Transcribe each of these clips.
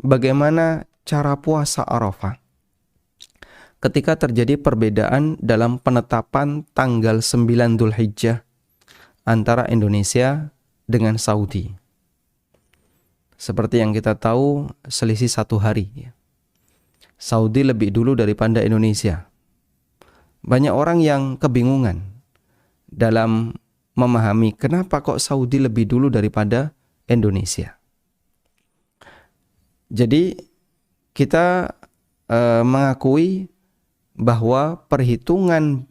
bagaimana cara puasa Arafah ketika terjadi perbedaan dalam penetapan tanggal 9 Dzulhijjah antara Indonesia dengan Saudi. Seperti yang kita tahu, selisih 1 hari. Saudi lebih dulu daripada Indonesia. Banyak orang yang kebingungan dalam memahami kenapa kok Saudi lebih dulu daripada Indonesia. Jadi kita mengakui bahwa perhitungan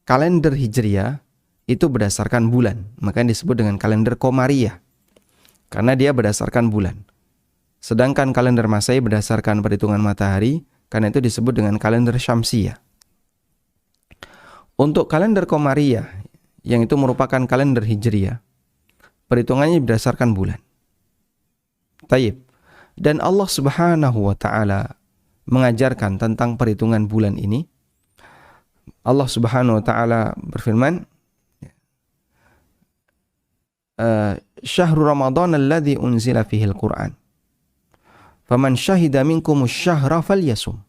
kalender Hijriah itu berdasarkan bulan. Makanya disebut dengan kalender Qomariyah, karena dia berdasarkan bulan. Sedangkan kalender Masehi berdasarkan perhitungan matahari, karena itu disebut dengan kalender Syamsiyah. Untuk kalender Qomariyah, yang itu merupakan kalender Hijriah, perhitungannya berdasarkan bulan. Taib. Dan Allah Subhanahu wa Ta'ala mengajarkan tentang perhitungan bulan ini. Allah Subhanahu wa Ta'ala berfirman, Syahrul Ramadan alladzi unzila fihi al-Qur'an. Faman syahida minkumus syahra falyasum.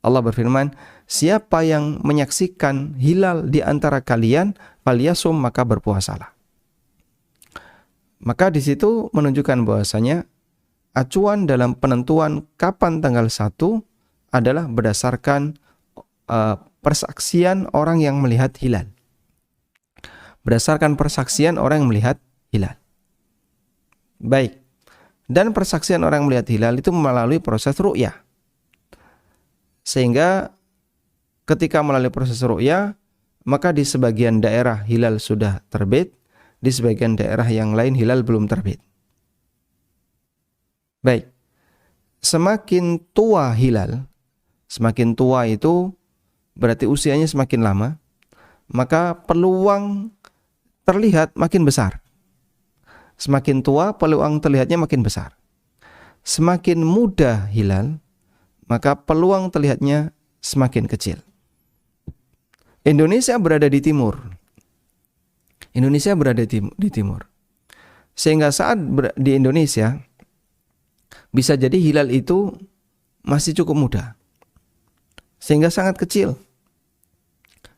Allah berfirman, siapa yang menyaksikan hilal di antara kalian, falyasum, maka berpuasalah. Maka di situ menunjukkan bahwasanya acuan dalam penentuan kapan tanggal 1 adalah berdasarkan persaksian orang yang melihat hilal. Berdasarkan persaksian orang yang melihat hilal. Baik. Dan persaksian orang yang melihat hilal itu melalui proses ru'yah. Sehingga ketika melalui proses ru'yah, maka di sebagian daerah hilal sudah terbit, di sebagian daerah yang lain hilal belum terbit. Baik. Semakin tua hilal, semakin tua itu berarti usianya semakin lama, maka peluang terlihat makin besar. Semakin tua, peluang terlihatnya makin besar. Semakin muda hilal, maka peluang terlihatnya semakin kecil. Indonesia berada di timur. Indonesia berada di timur. Sehingga saat di Indonesia, bisa jadi hilal itu masih cukup muda. Sehingga sangat kecil.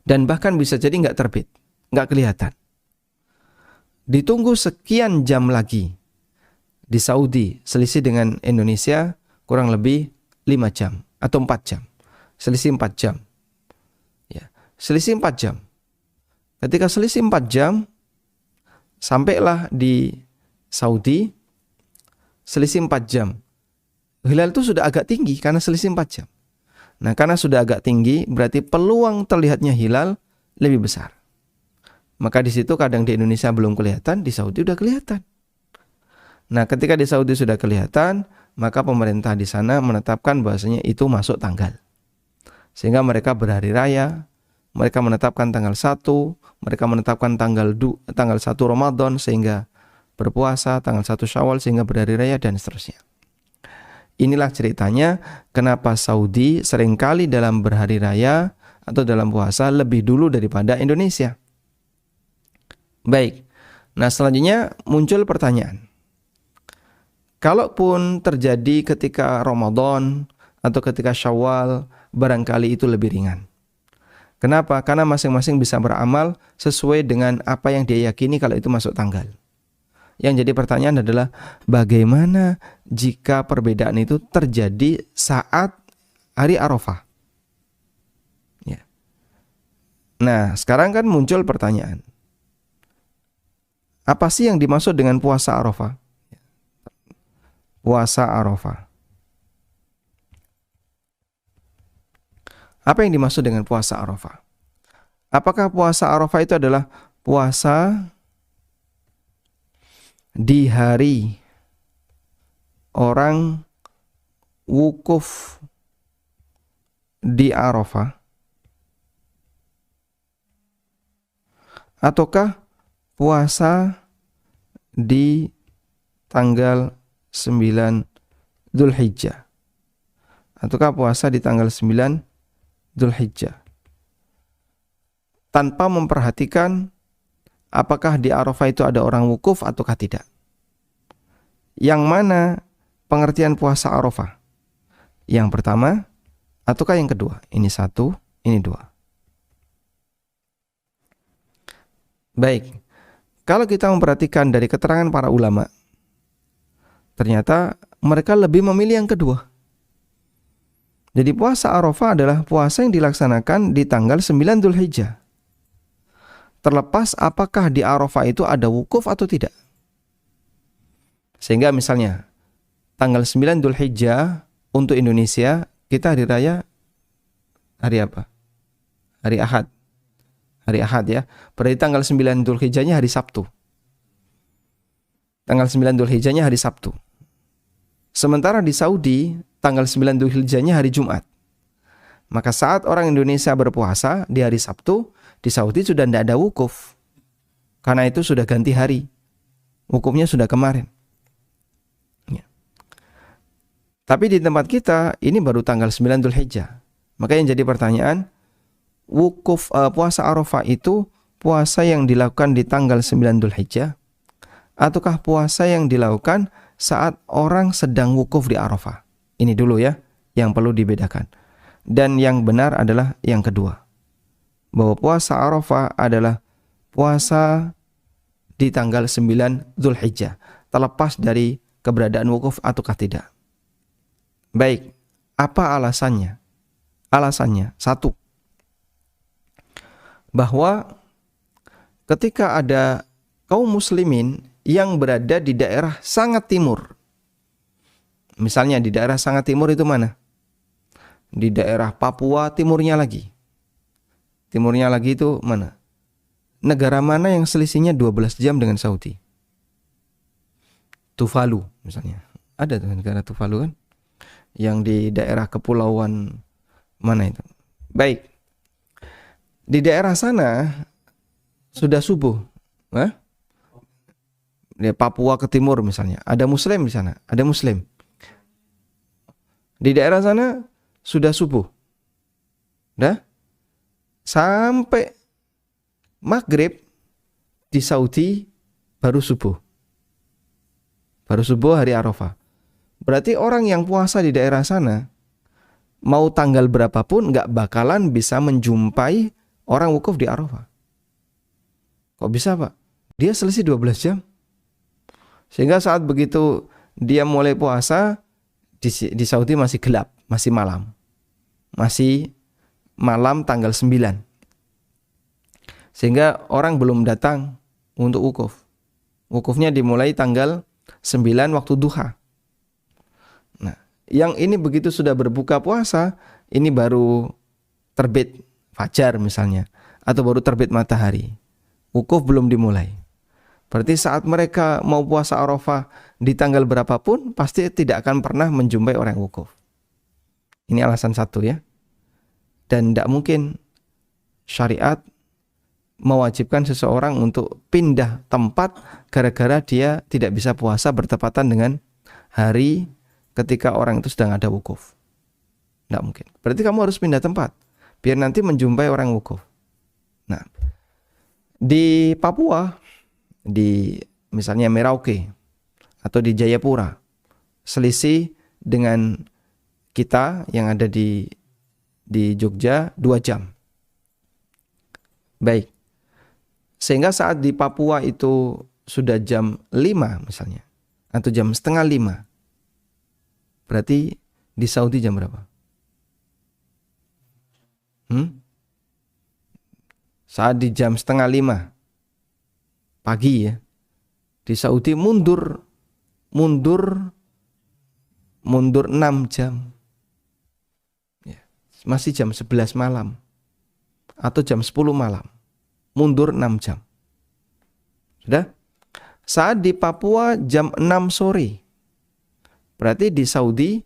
Dan bahkan bisa jadi nggak terbit, nggak kelihatan. Ditunggu sekian jam lagi di Saudi, selisih dengan Indonesia kurang lebih 5 jam atau 4 jam. Selisih 4 jam. Ya, selisih 4 jam. Ketika selisih 4 jam, sampailah di Saudi, selisih 4 jam. Hilal itu sudah agak tinggi karena selisih 4 jam. Nah, karena sudah agak tinggi, berarti peluang terlihatnya hilal lebih besar. Maka di situ kadang di Indonesia belum kelihatan, di Saudi sudah kelihatan. Nah, ketika di Saudi sudah kelihatan, maka pemerintah di sana menetapkan bahwasanya itu masuk tanggal. Sehingga mereka berhari raya, mereka menetapkan tanggal 1, mereka menetapkan tanggal 1 Ramadan sehingga berpuasa, tanggal 1 Syawal sehingga berhari raya dan seterusnya. Inilah ceritanya kenapa Saudi seringkali dalam berhari raya atau dalam puasa lebih dulu daripada Indonesia. Baik, nah selanjutnya muncul pertanyaan. Kalaupun terjadi ketika Ramadan atau ketika Syawal, barangkali itu lebih ringan. Kenapa? Karena masing-masing bisa beramal sesuai dengan apa yang dia yakini kalau itu masuk tanggal. Yang jadi pertanyaan adalah bagaimana jika perbedaan itu terjadi saat hari Arafah? Ya. Nah, sekarang kan muncul pertanyaan. Apa sih yang dimaksud dengan puasa Arafah? Puasa Arafah. Apa yang dimaksud dengan puasa Arafah? Apakah puasa Arafah itu adalah puasa di hari orang wukuf di Arafah? Ataukah puasa di tanggal 9 Dzulhijjah? Ataukah puasa di tanggal 9 Dzulhijjah? Tanpa memperhatikan apakah di Arafah itu ada orang wukuf ataukah tidak. Yang mana pengertian puasa Arafah? Yang pertama ataukah yang kedua? Ini satu, ini dua. Baik, kalau kita memperhatikan dari keterangan para ulama, ternyata mereka lebih memilih yang kedua. Jadi puasa Arafah adalah puasa yang dilaksanakan di tanggal 9 Dzulhijjah. Terlepas apakah di Arafah itu ada wukuf atau tidak. Sehingga misalnya tanggal 9 Dzulhijjah untuk Indonesia, kita hari raya hari apa? Hari Ahad. Hari Ahad ya. Berarti tanggal 9 Dzulhijjahnya hari Sabtu. Tanggal 9 Dzulhijjahnya hari Sabtu. Sementara di Saudi, tanggal 9 Dzulhijjahnya hari Jumat. Maka saat orang Indonesia berpuasa di hari Sabtu, di Saudi sudah tidak ada wukuf. Karena itu sudah ganti hari. Wukufnya sudah kemarin. Ya. Tapi di tempat kita, ini baru tanggal 9 Dzulhijjah. Maka yang jadi pertanyaan, wukuf puasa Arafah itu puasa yang dilakukan di tanggal 9 Dzulhijjah ataukah puasa yang dilakukan saat orang sedang wukuf di Arafah? Ini dulu ya yang perlu dibedakan. Dan yang benar adalah yang kedua, bahwa puasa Arafah adalah puasa di tanggal 9 Dzulhijjah, terlepas dari keberadaan wukuf ataukah tidak. Baik, apa alasannya? Alasannya satu, bahwa ketika ada kaum muslimin yang berada di daerah sangat timur, misalnya di daerah sangat timur itu mana? Di daerah Papua timurnya lagi. Timurnya lagi itu mana? Negara mana yang selisihnya 12 jam dengan Saudi? Tuvalu misalnya. Ada tuh negara Tuvalu kan? Yang di daerah kepulauan mana itu? Baik. Di daerah sana sudah subuh. Di Papua ke timur misalnya. Ada muslim di sana. Ada muslim. Di daerah sana sudah subuh. Sampai maghrib di Saudi baru subuh. Baru subuh hari Arafah. Berarti orang yang puasa di daerah sana, mau tanggal berapapun gak bakalan bisa menjumpai orang wukuf di Arafah. Kok bisa Pak? Dia selisih 12 jam. Sehingga saat begitu dia mulai puasa, di Saudi masih gelap, masih malam. Masih malam tanggal 9. Sehingga orang belum datang untuk wukuf. Wukufnya dimulai tanggal 9 waktu duha. Nah, yang ini begitu sudah berbuka puasa, ini baru terbit fajar misalnya, atau baru terbit matahari. Wukuf belum dimulai. Berarti saat mereka mau puasa Arafah di tanggal berapapun, pasti tidak akan pernah menjumpai orang wukuf. Ini alasan satu ya. Dan tidak mungkin syariat mewajibkan seseorang untuk pindah tempat gara-gara dia tidak bisa puasa bertepatan dengan hari ketika orang itu sedang ada wukuf. Tidak mungkin. Berarti kamu harus pindah tempat biar nanti menjumpai orang wukuf. Nah, di Papua, di misalnya Merauke atau di Jayapura, selisih dengan kita yang ada di Jogja 2 jam. Baik. Sehingga saat di Papua itu sudah jam 5 misalnya, atau jam setengah 5. Berarti di Saudi jam berapa? Saat di jam setengah 5 pagi ya, di Saudi mundur 6 jam ya, masih jam 11 malam atau jam 10 malam, mundur 6 jam. Sudah? Saat di Papua jam 6 sore, berarti di Saudi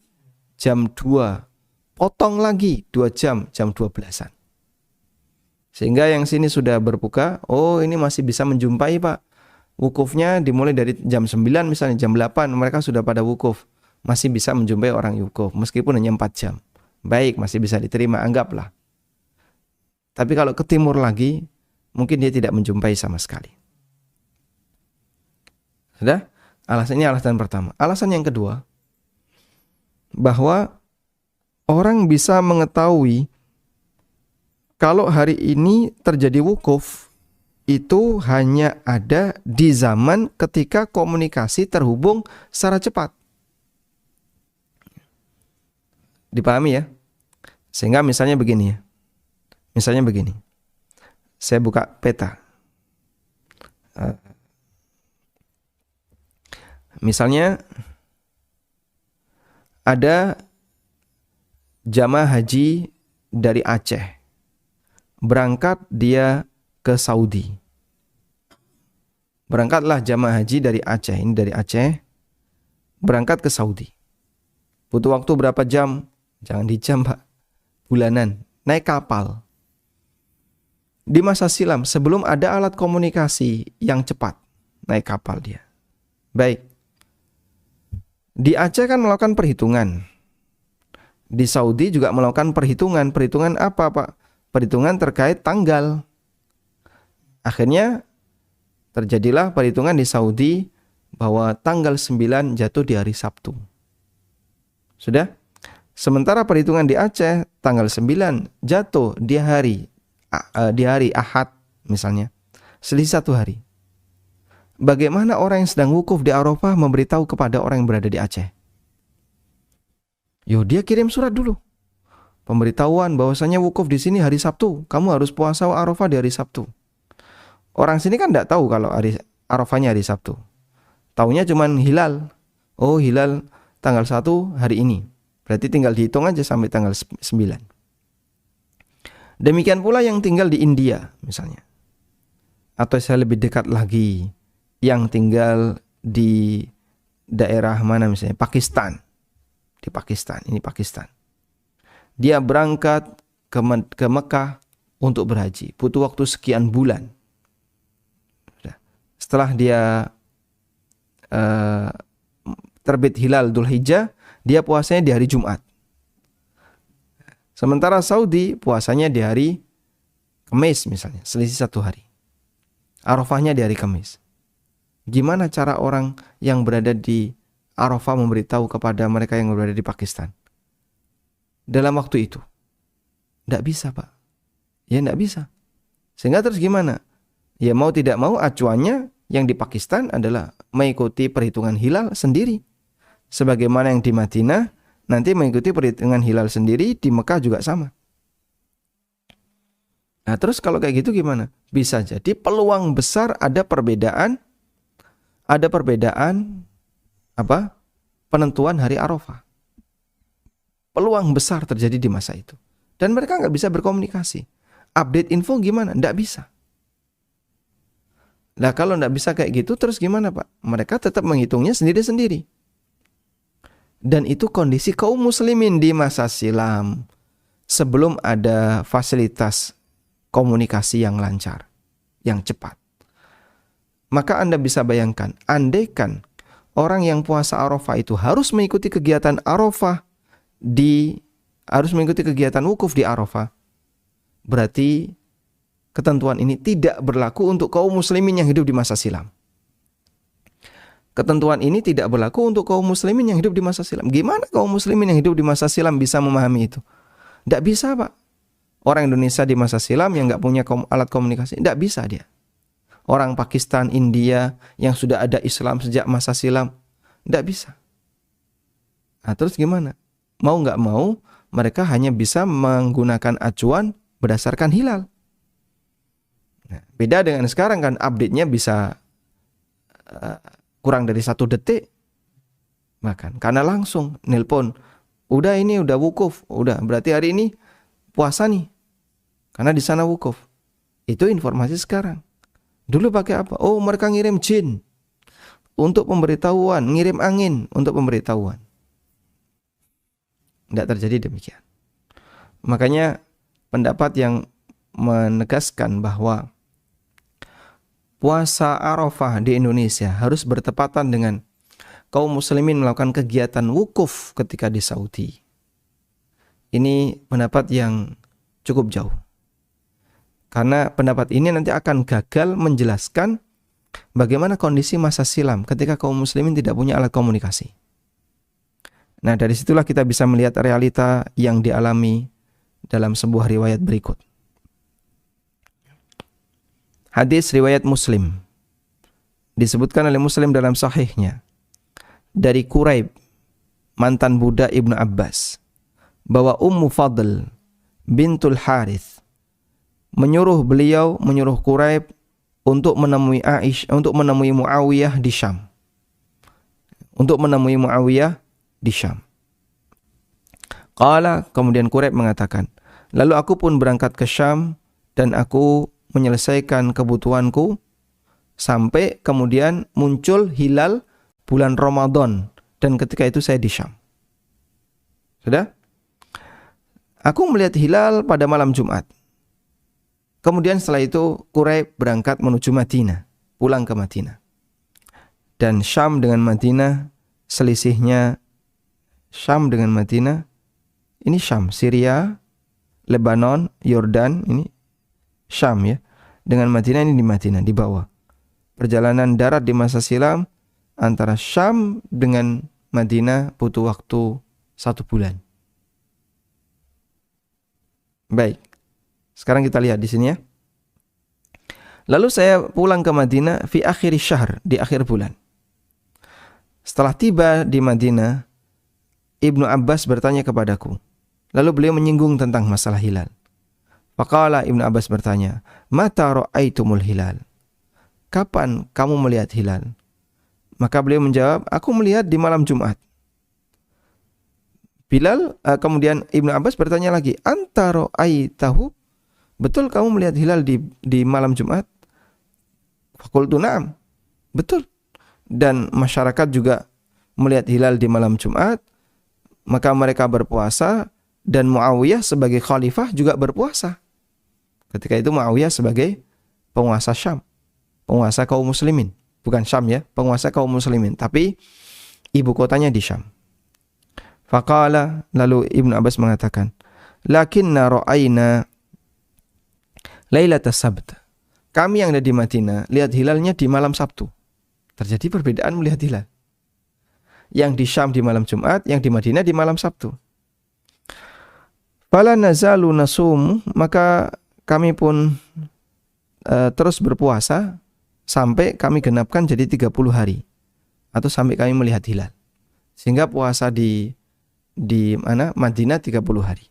jam 2, potong lagi 2 jam, jam 12-an. Sehingga yang sini sudah berbuka, oh ini masih bisa menjumpai Pak. Wukufnya dimulai dari jam 9 misalnya, jam 8 mereka sudah pada wukuf. Masih bisa menjumpai orang wukuf, meskipun hanya 4 jam. Baik, masih bisa diterima, anggaplah. Tapi kalau ke timur lagi, mungkin dia tidak menjumpai sama sekali. Sudah? Alasannya alasan pertama. Alasan yang kedua, bahwa orang bisa mengetahui kalau hari ini terjadi wukuf itu hanya ada di zaman ketika komunikasi terhubung secara cepat. Dipahami ya? Sehingga misalnya begini ya. Misalnya begini. Saya buka peta. Misalnya ada jamaah haji dari Aceh. Berangkat dia ke Saudi. Berangkatlah jamaah haji dari Aceh. Ini dari Aceh. Berangkat ke Saudi. Butuh waktu berapa jam? Jangan di jam, Pak. Bulanan. Naik kapal. Di masa silam, sebelum ada alat komunikasi yang cepat. Naik kapal dia. Baik. Di Aceh kan melakukan perhitungan. Di Saudi juga melakukan perhitungan. Perhitungan apa, Pak? Perhitungan terkait tanggal. Akhirnya terjadilah perhitungan di Saudi bahwa tanggal 9 jatuh di hari Sabtu. Sudah? Sementara perhitungan di Aceh tanggal 9 jatuh di hari Ahad misalnya. Selisih 1 hari. Bagaimana orang yang sedang wukuf di Arafah memberitahu kepada orang yang berada di Aceh? Dia kirim surat dulu. Pemberitahuan bahwasanya wukuf di sini hari Sabtu. Kamu harus puasa Arafah di hari Sabtu. Orang sini kan tidak tahu kalau hari Arafahnya hari Sabtu. Taunya cuman hilal. Oh, hilal tanggal 1 hari ini. Berarti tinggal dihitung aja sampai tanggal 9. Demikian pula yang tinggal di India misalnya. Atau saya lebih dekat lagi, yang tinggal di daerah mana misalnya, Pakistan. Di Pakistan, ini Pakistan. Dia berangkat ke Mekah untuk berhaji. Butuh waktu sekian bulan. Setelah dia terbit hilal Dzulhijjah, dia puasanya di hari Jumat. Sementara Saudi puasanya di hari Kamis misalnya, selisih 1 hari. Arafahnya di hari Kamis. Gimana cara orang yang berada di Arafah memberitahu kepada mereka yang berada di Pakistan dalam waktu itu? Tidak bisa, Pak. Ya tidak bisa. Sehingga terus gimana? Ya mau tidak mau acuannya yang di Pakistan adalah mengikuti perhitungan hilal sendiri. Sebagaimana yang di Madinah nanti mengikuti perhitungan hilal sendiri, di Mekah juga sama. Nah terus kalau kayak gitu gimana? Bisa jadi peluang besar ada perbedaan penentuan hari Arafah. Peluang besar terjadi di masa itu. Dan mereka nggak bisa berkomunikasi. Update info gimana? Nggak bisa. Nah kalau nggak bisa kayak gitu terus gimana, Pak? Mereka tetap menghitungnya sendiri-sendiri. Dan itu kondisi kaum muslimin di masa silam. Sebelum ada fasilitas komunikasi yang lancar, yang cepat. Maka Anda bisa bayangkan, andaikan orang yang puasa Arafah itu harus mengikuti kegiatan Arafah harus mengikuti kegiatan wukuf di Arafah, berarti ketentuan ini tidak berlaku untuk kaum muslimin yang hidup di masa silam. Ketentuan ini tidak berlaku untuk kaum muslimin yang hidup di masa silam. Gimana kaum muslimin yang hidup di masa silam bisa memahami itu? Tidak bisa, Pak. Orang Indonesia di masa silam yang nggak punya alat komunikasi, tidak bisa dia. Orang Pakistan, India yang sudah ada Islam sejak masa silam, tidak bisa. Nah terus gimana? Mau nggak mau, mereka hanya bisa menggunakan acuan berdasarkan hilal. Nah, beda dengan sekarang kan, update-nya bisa kurang dari 1 detik. Bahkan karena langsung nelpon, udah ini udah wukuf, udah berarti hari ini puasa nih. Karena di sana wukuf. Itu informasi sekarang. Dulu pakai apa? Oh, mereka ngirim jin untuk pemberitahuan, ngirim angin untuk pemberitahuan. Tidak terjadi demikian. Makanya pendapat yang menegaskan bahwa puasa Arafah di Indonesia harus bertepatan dengan kaum muslimin melakukan kegiatan wukuf ketika di Saudi. Ini pendapat yang cukup jauh. Karena pendapat ini nanti akan gagal menjelaskan bagaimana kondisi masa silam ketika kaum muslimin tidak punya alat komunikasi. Nah, dari situlah kita bisa melihat realita yang dialami dalam sebuah riwayat berikut. Hadis riwayat Muslim. Disebutkan oleh Muslim dalam sahihnya dari Quraib, mantan budak Ibnu Abbas, bahwa Ummu Fadl bintul Harith menyuruh Quraib untuk menemui Muawiyah di Syam. Qala, kemudian Quraib mengatakan, lalu aku pun berangkat ke Syam dan aku menyelesaikan kebutuhanku sampai kemudian muncul hilal bulan Ramadan, dan ketika itu saya di Syam. Sudah? Aku melihat hilal pada malam Jumat. Kemudian setelah itu Quraib berangkat menuju Madinah, pulang ke Madinah. Dan Syam dengan Madinah selisihnya, Syam dengan Madinah, ini Syam, Syria, Lebanon, Yordan, ini Syam ya. Dengan Madinah ini di Madinah, di bawah. Perjalanan darat di masa silam antara Syam dengan Madinah butuh waktu 1 bulan. Baik. Sekarang kita lihat di sini ya. Lalu saya pulang ke Madinah fi akhir syahr, di akhir bulan. Setelah tiba di Madinah, Ibnu Abbas bertanya kepadaku. Lalu beliau menyinggung tentang masalah hilal. Faqala, Ibnu Abbas bertanya, "Mata ra'aitumul hilal?" Kapan kamu melihat hilal? Maka beliau menjawab, aku melihat di malam Jumat. Kemudian Ibnu Abbas bertanya lagi, anta ra'aitahu? Betul kamu melihat hilal di malam Jumat? Faqultu na'am. Betul. Dan masyarakat juga melihat hilal di malam Jumat, maka mereka berpuasa, dan Muawiyah sebagai khalifah juga berpuasa. Ketika itu Muawiyah sebagai penguasa Syam, penguasa kaum muslimin. Bukan Syam ya, penguasa kaum muslimin. Tapi ibu kotanya di Syam. Faqala, lalu Ibnu Abbas mengatakan, lakinna ra'ayna lailatas sabt. Kami yang ada di Madinah lihat hilalnya di malam Sabtu. Terjadi perbedaan melihat hilal. Yang di Syam di malam Jumat, yang di Madinah di malam Sabtu. Fala nazalu nasum, maka kami pun terus berpuasa sampai kami genapkan jadi 30 hari atau sampai kami melihat hilal. Sehingga puasa di Madinah 30 hari.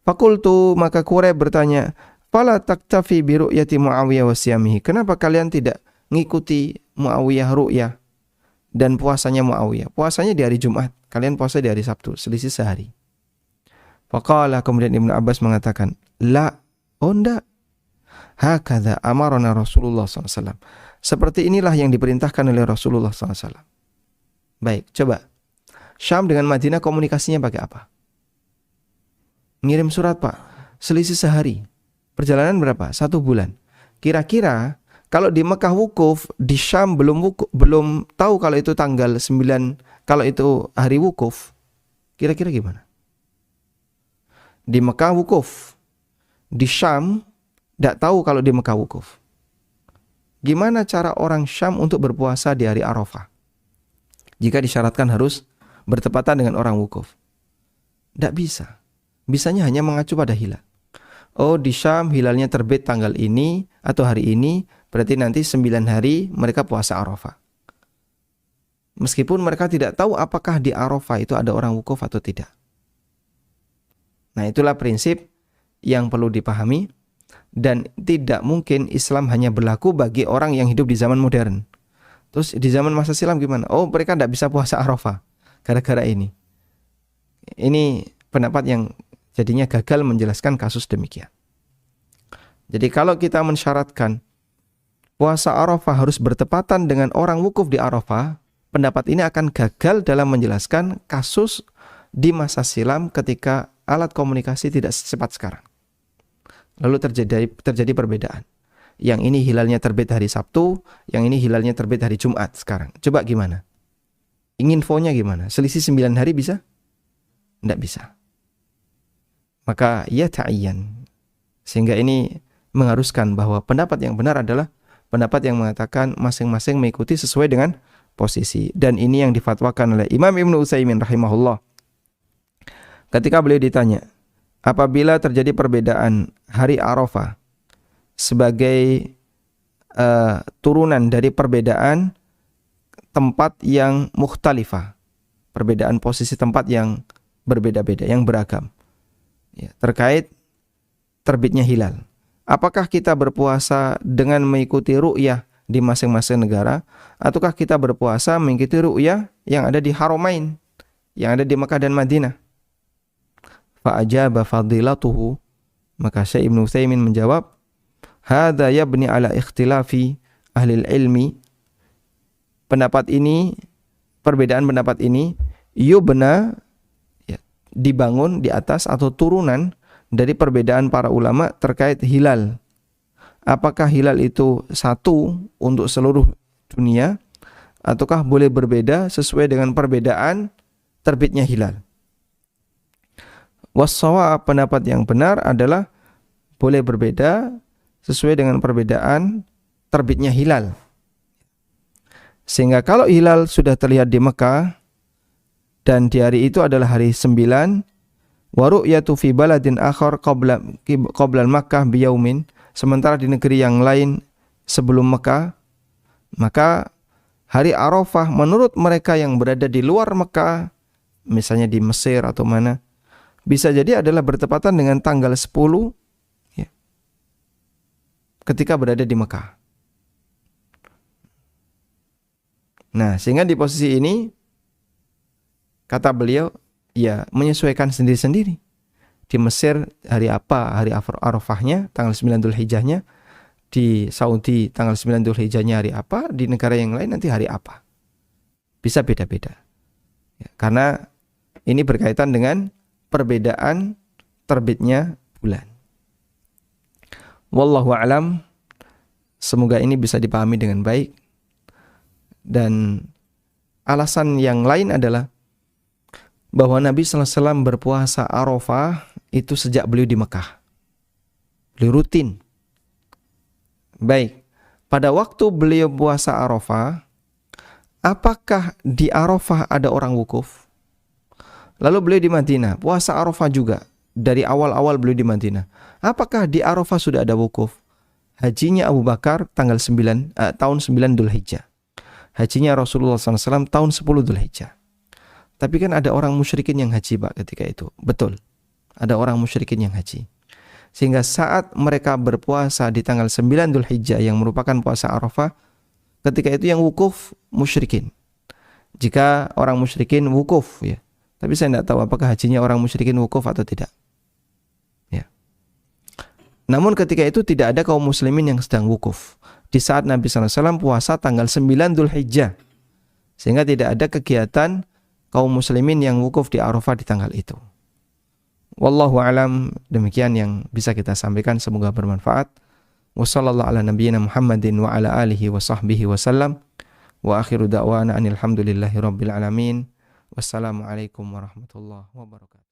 Fakultu, maka Quraib bertanya, fala taktafi bi ru'yati Muawiyah wa siyamihi. Kenapa kalian tidak ngikuti Muawiyah ru'yah dan puasanya Muawiyah? Puasanya di hari Jumat, kalian puasa di hari Sabtu, selisih sehari. Faqala, kemudian Ibnu Abbas mengatakan, la, oh enggak. Hakadha amarana Rasulullah SAW. Seperti inilah yang diperintahkan oleh Rasulullah SAW. Baik, coba. Syam dengan Madinah komunikasinya pakai apa? Ngirim surat, Pak. Selisih sehari. Perjalanan berapa? 1 bulan. Kira-kira kalau di Mekah wukuf, di Syam belum tahu kalau itu tanggal 9, kalau itu hari wukuf. Kira-kira gimana? Di Mekah wukuf. Di Syam tidak tahu kalau di Mekah wukuf. Gimana cara orang Syam untuk berpuasa di hari Arafah? Jika disyaratkan harus bertepatan dengan orang wukuf. Tidak bisa. Bisanya hanya mengacu pada hilal. Oh, di Syam hilalnya terbit tanggal ini atau hari ini, berarti nanti 9 hari mereka puasa Arafah. Meskipun mereka tidak tahu apakah di Arafah itu ada orang wukuf atau tidak. Nah, itulah prinsip yang perlu dipahami, dan tidak mungkin Islam hanya berlaku bagi orang yang hidup di zaman modern. Terus di zaman masa silam gimana? Oh, mereka tidak bisa puasa Arafah gara-gara ini. Ini pendapat yang jadinya gagal menjelaskan kasus demikian. Jadi kalau kita mensyaratkan puasa Arafah harus bertepatan dengan orang wukuf di Arafah, pendapat ini akan gagal dalam menjelaskan kasus di masa silam ketika alat komunikasi tidak secepat sekarang. Lalu terjadi perbedaan. Yang ini hilalnya terbit hari Sabtu, yang ini hilalnya terbit hari Jumat sekarang. Coba gimana? Infonya gimana? Selisih 9 hari bisa? Tidak bisa. Maka ya ta'ayyan. Sehingga ini mengharuskan bahwa pendapat yang benar adalah pendapat yang mengatakan masing-masing mengikuti sesuai dengan posisi. Dan ini yang difatwakan oleh Imam Ibnu Utsaimin rahimahullah. Ketika beliau ditanya, apabila terjadi perbedaan hari Arafah sebagai turunan dari perbedaan tempat yang mukhtalifah, perbedaan posisi tempat yang berbeda-beda, yang beragam, ya, terkait terbitnya hilal. Apakah kita berpuasa dengan mengikuti ru'yah di masing-masing negara, ataukah kita berpuasa mengikuti ru'yah yang ada di Haramain, yang ada di Makkah dan Madinah? Fa'ajaba fadilatuhu, maka Syekh Ibnu Utsaimin menjawab, hadza yabni ala ikhtilafi ahli ilmi. Pendapat ini, perbedaan pendapat ini yubna, ya, dibangun di atas atau turunan dari perbedaan para ulama terkait hilal. Apakah hilal itu satu untuk seluruh dunia, ataukah boleh berbeda sesuai dengan perbedaan terbitnya hilal? Wassawab, pendapat yang benar adalah boleh berbeda sesuai dengan perbedaan terbitnya hilal. Sehingga kalau hilal sudah terlihat di Mekah dan di hari itu adalah hari 9, wa ru'yatu fi baladin akhar qabla Makkah biyaumin, sementara di negeri yang lain sebelum Mekah, maka hari Arafah menurut mereka yang berada di luar Mekah, misalnya di Mesir atau mana, bisa jadi adalah bertepatan dengan tanggal 10, ya, ketika berada di Mekah. Nah, sehingga di posisi ini kata beliau, ya menyesuaikan sendiri-sendiri. Di Mesir hari apa hari Arafahnya, tanggal 9 Dzulhijjahnya. Di Saudi tanggal 9 Dzulhijjahnya hari apa, di negara yang lain nanti hari apa. Bisa beda-beda. Ya, karena ini berkaitan dengan perbedaan terbitnya bulan. Wallahu a'lam. Semoga ini bisa dipahami dengan baik. Dan alasan yang lain adalah bahwa Nabi SAW berpuasa Arafah itu sejak beliau di Mekah. Beliau rutin. Baik, pada waktu beliau puasa Arafah, apakah di Arafah ada orang wukuf? Lalu beliau di Madinah, puasa Arafah juga. Dari awal-awal beliau di Madinah. Apakah di Arafah sudah ada wukuf? Hajinya Abu Bakar tahun 9 Dzulhijjah. Hajinya Rasulullah SAW tahun 10 Dzulhijjah. Tapi kan ada orang musyrikin yang haji, Pak, ketika itu. Betul. Ada orang musyrikin yang haji. Sehingga saat mereka berpuasa di tanggal 9 Dzulhijjah yang merupakan puasa Arafah, ketika itu yang wukuf musyrikin. Jika orang musyrikin wukuf, ya. Tapi saya tidak tahu apakah hajinya orang musyrikin wukuf atau tidak. Ya. Namun ketika itu tidak ada kaum muslimin yang sedang wukuf. Di saat Nabi SAW puasa tanggal 9 Dzulhijjah. Sehingga tidak ada kegiatan kaum muslimin yang wukuf di Arafah di tanggal itu. Wallahu alam, demikian yang bisa kita sampaikan, semoga bermanfaat. Wassallallahu ala nabiyyina Muhammadin wa ala alihi wa sahbihi wasallam. Wa akhiru da'wana anil hamdulillahi rabbil alamin. Wassalamualaikum warahmatullahi wabarakatuh.